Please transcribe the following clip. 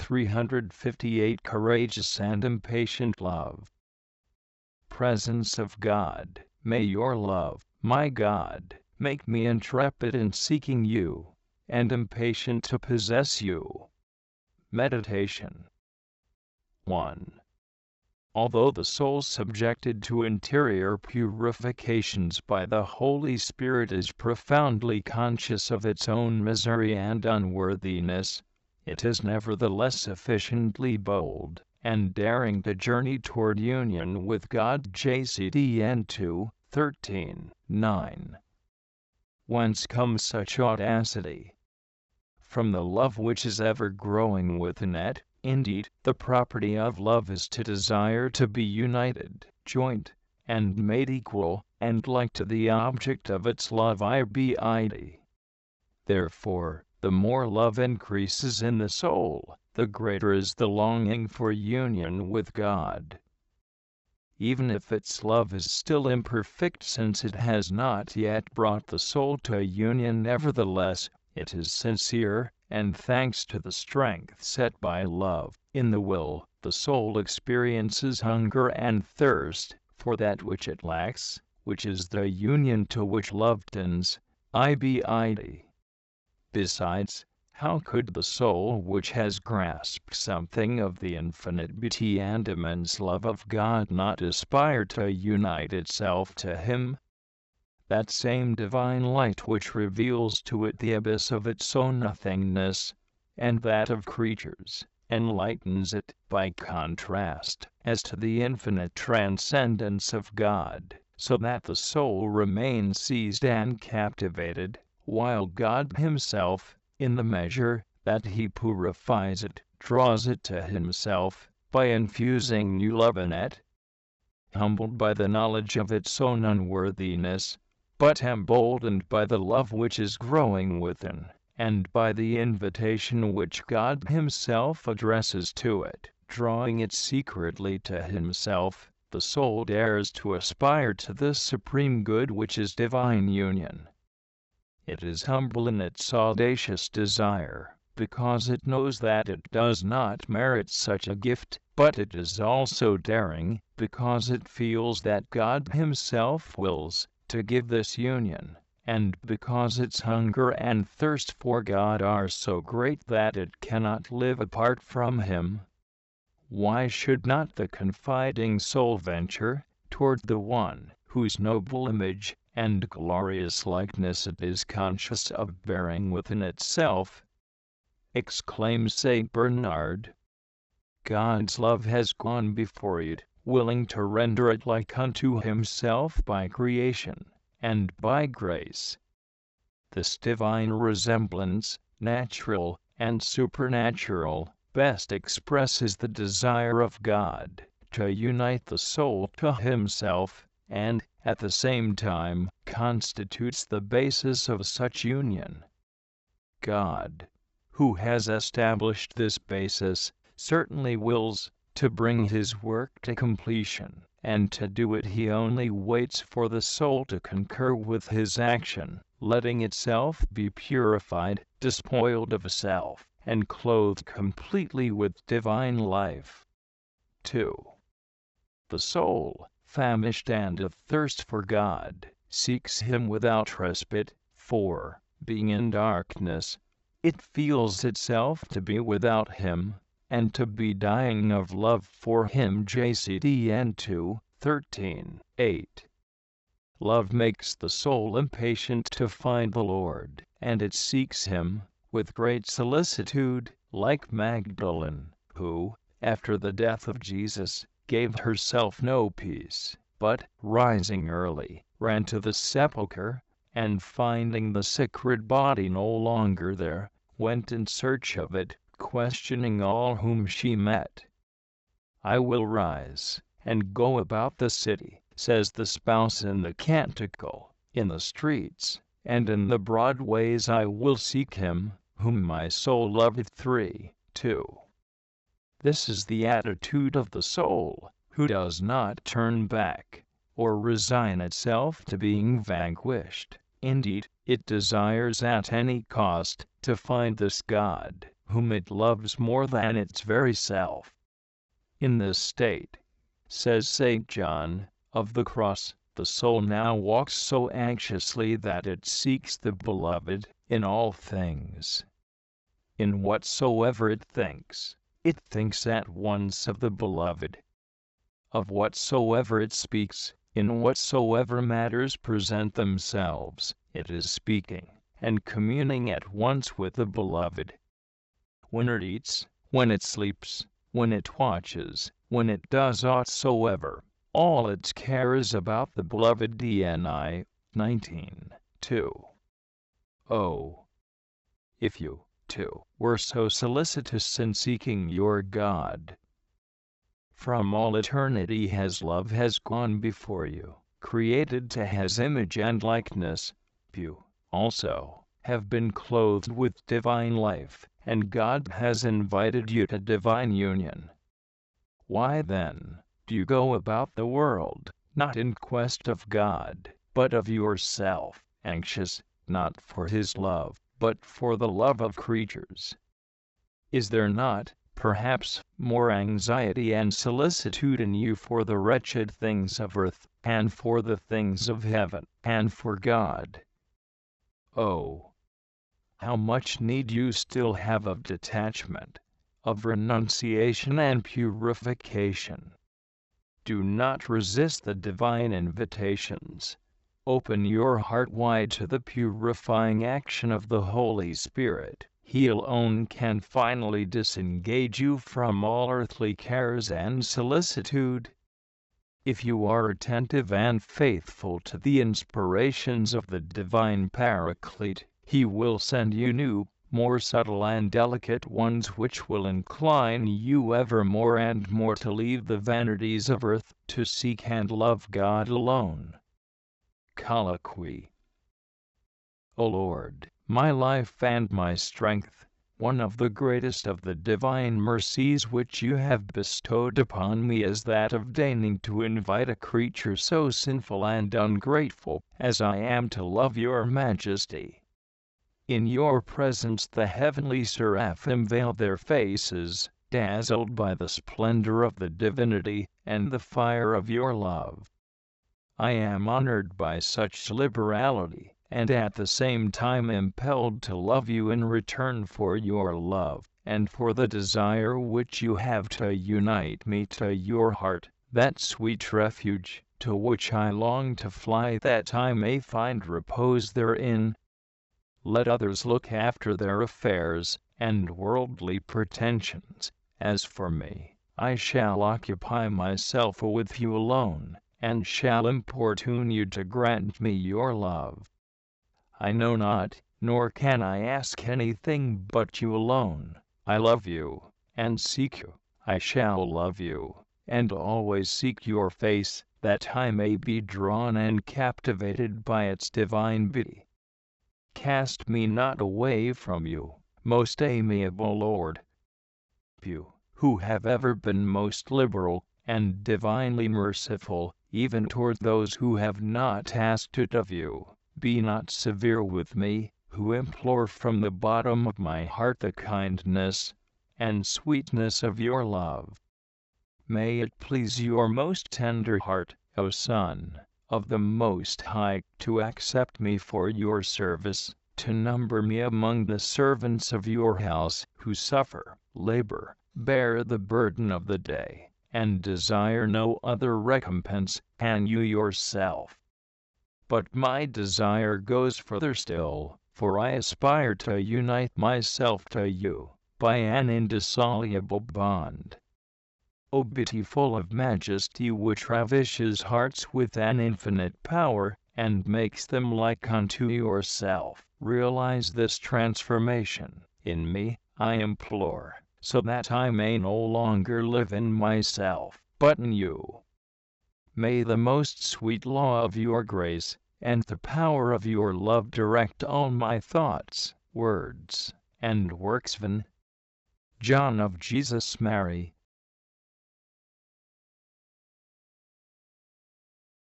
358 Courageous and impatient love. Presence of God, may your love, my God, make me intrepid in seeking you, and impatient to possess you. Meditation 1. Although the soul subjected to interior purifications by the Holy Spirit is profoundly conscious of its own misery and unworthiness, it is nevertheless sufficiently bold and daring to journey toward union with God. JCDN 2:13-9. Whence comes such audacity? From the love which is ever growing within it. Indeed, the property of love is to desire to be united, joint, and made equal, and like to the object of its love. Therefore, the more love increases in the soul, the greater is the longing for union with God. Even if its love is still imperfect, since it has not yet brought the soul to a union, nevertheless, it is sincere, and thanks to the strength set by love in the will, the soul experiences hunger and thirst for that which it lacks, which is the union to which love tends. Besides, how could the soul which has grasped something of the infinite beauty and immense love of God not aspire to unite itself to Him? That same divine light which reveals to it the abyss of its own nothingness, and that of creatures, enlightens it, by contrast, as to the infinite transcendence of God, so that the soul remains seized and captivated, while God Himself, in the measure that He purifies it, draws it to Himself, by infusing new love in it. Humbled by the knowledge of its own unworthiness, but emboldened by the love which is growing within, and by the invitation which God Himself addresses to it, drawing it secretly to Himself, the soul dares to aspire to this supreme good which is divine union. It is humble in its audacious desire, because it knows that it does not merit such a gift, but it is also daring, because it feels that God Himself wills to give this union, and because its hunger and thirst for God are so great that it cannot live apart from Him. Why should not the confiding soul venture toward the One whose noble image and glorious likeness it is conscious of bearing within itself? Exclaims St. Bernard. God's love has gone before it, willing to render it like unto Himself by creation, and by grace. This divine resemblance, natural and supernatural, best expresses the desire of God to unite the soul to Himself, and, at the same time, constitutes the basis of such union. God, who has established this basis, certainly wills to bring His work to completion, and to do it He only waits for the soul to concur with His action, letting itself be purified, despoiled of self, and clothed completely with divine life. 2. The soul, famished and athirst for God, seeks Him without respite, for, being in darkness, it feels itself to be without Him, and to be dying of love for Him. JCDN 2:13-8. Love makes the soul impatient to find the Lord, and it seeks Him with great solicitude, like Magdalene, who, after the death of Jesus, gave herself no peace, but, rising early, ran to the sepulchre, and finding the sacred body no longer there, went in search of it, questioning all whom she met. I will rise and go about the city, says the spouse in the canticle, in the streets, and in the broad ways I will seek Him, whom my soul loveth. 3:2. This is the attitude of the soul, who does not turn back, or resign itself to being vanquished. Indeed, it desires at any cost to find this God, whom it loves more than its very self. In this state, says St. John, of the cross, the soul now walks so anxiously that it seeks the Beloved in all things. In whatsoever it thinks at once of the Beloved. Of whatsoever it speaks, in whatsoever matters present themselves, it is speaking and communing at once with the Beloved. When it eats, when it sleeps, when it watches, when it does aught soever, all its care is about the Beloved. DNI 19:2. Oh, if you, too, were so solicitous in seeking your God! From all eternity His love has gone before you, created to His image and likeness. You, also, have been clothed with divine life, and God has invited you to divine union. Why then, do you go about the world, not in quest of God, but of yourself, anxious, not for His love, but for the love of creatures? Is there not, perhaps, more anxiety and solicitude in you for the wretched things of earth, and for the things of heaven, and for God? Oh, how much need you still have of detachment, of renunciation and purification! Do not resist the divine invitations. Open your heart wide to the purifying action of the Holy Spirit. He alone can finally disengage you from all earthly cares and solicitude. If you are attentive and faithful to the inspirations of the divine Paraclete, He will send you new, more subtle and delicate ones which will incline you ever more and more to leave the vanities of earth, to seek and love God alone. Colloquy. O Lord, my life and my strength, one of the greatest of the divine mercies which you have bestowed upon me is that of deigning to invite a creature so sinful and ungrateful as I am to love your majesty. In your presence the heavenly seraphim veil their faces, dazzled by the splendor of the divinity and the fire of your love. I am honored by such liberality, and at the same time impelled to love you in return for your love, and for the desire which you have to unite me to your heart, that sweet refuge, to which I long to fly that I may find repose therein. Let others look after their affairs and worldly pretensions. As for me, I shall occupy myself with you alone, and shall importune you to grant me your love. I know not, nor can I ask anything but you alone. I love you, and seek you. I shall love you, and always seek your face, that I may be drawn and captivated by its divine beauty. Cast me not away from you, most amiable Lord. You, who have ever been most liberal and divinely merciful, even toward those who have not asked it of you, be not severe with me, who implore from the bottom of my heart the kindness and sweetness of your love. May it please your most tender heart, O Son of the Most High, to accept me for your service, to number me among the servants of your house, who suffer, labor, bear the burden of the day, and desire no other recompense than you yourself. But my desire goes further still, for I aspire to unite myself to you by an indissoluble bond. O beauty full of majesty, which ravishes hearts with an infinite power, and makes them like unto yourself, realize this transformation in me, I implore, so that I may no longer live in myself, but in you. May the most sweet law of your grace, and the power of your love direct all my thoughts, words, and works. John of Jesus Mary,